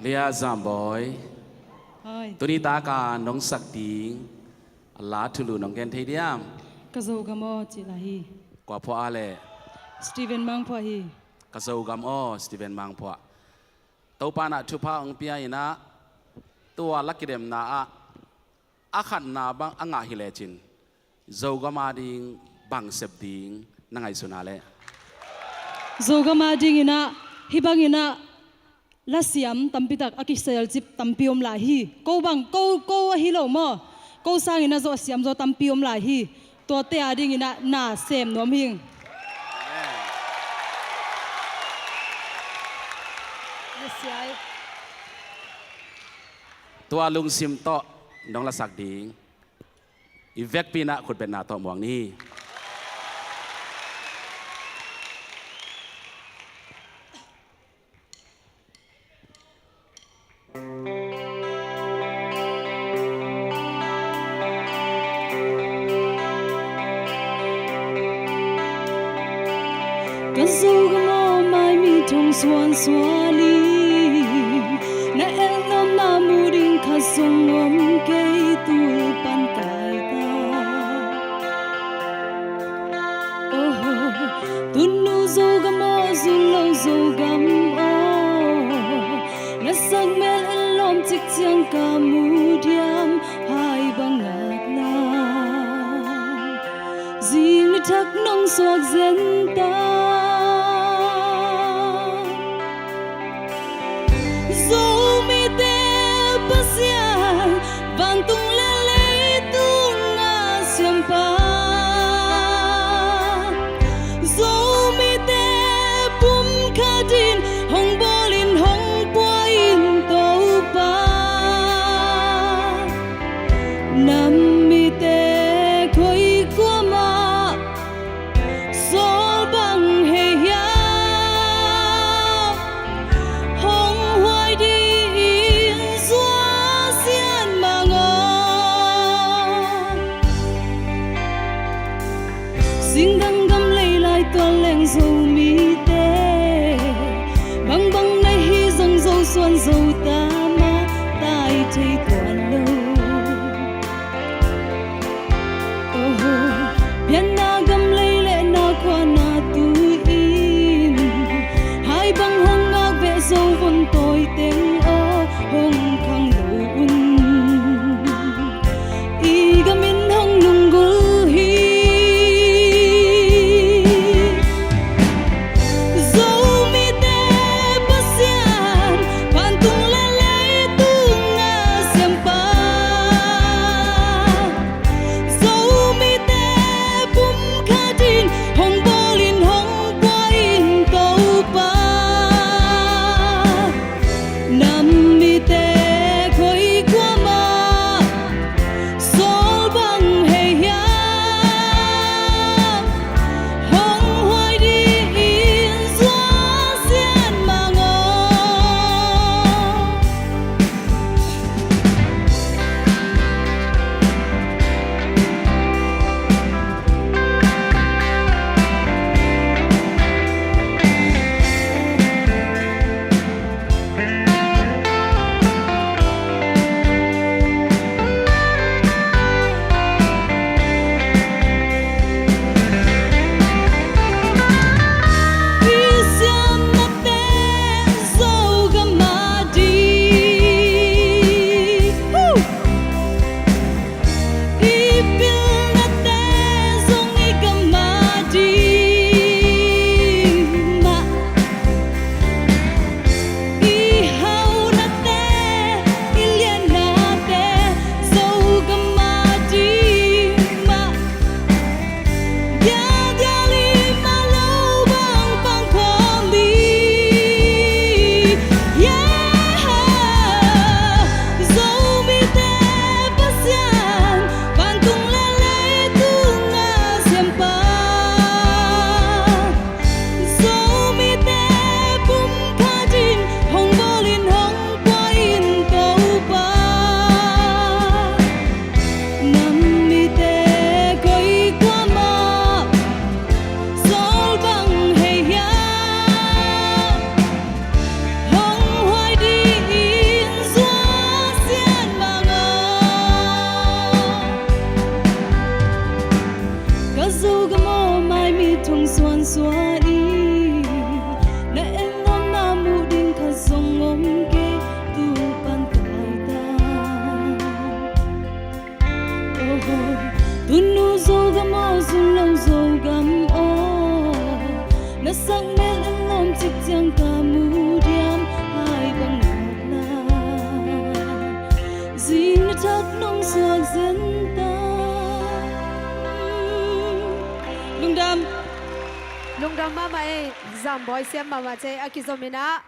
Lia Zamboy Tunita ka nong sakting Allah tulu nong gen thei diam Kazau gamo chilahi kwa pho ale Steven Mangpho hi Kazau gam o Steven Mangpho Tau pa na thupa ong pia ina tua lakidem na a khat na bang anga hilechin Zau gama ding bang sep ding nangai sunale Zogama ding ina hibang ina lasiam tampitak akisel chip tampiom la hi ko bang ko hilo mo ko sang ina zo siam zo tampiom la hi to te ading ina na sem nom hing tua lung sim to nong la sak ding Ivek pina khut ben na to muang ni Kazau gamo mai mi thong suan suali na elom na muding khasong om ke tu pan kai ta oh tunu zo gamo zulo zo gam oh na sang mel elom chik chiang ka mudiam hai bangak na zing ni thak nong sok zen ta Vantung lele tu nga siampa Zomi te pum kadin hong bolin hong poin tau pa Nami te koi kwa ma sol bang he ya hong hoai di Sing gam gam lay lai tuan leng zo mi te Bang bang nay hi zong zo xuân zo ta ma tai thei tuan lo Oh bian na gam lay le na kwa na tu in Hai bang hong ngak ve zo von toi teng o hong khang lo un I gamin hong nung gul hi Nami te khoi xóa đi nè em ngom na mu đinh khát sông ngom kê tu pan tai ta tu nu zo gam o sun lâu zo gam o na sắc mê em lom chích chang ta mu diam hai bang ngạc la zin thắt nong sắc dân ta lung dam lungdam mama e zam boy sem mama che akizomina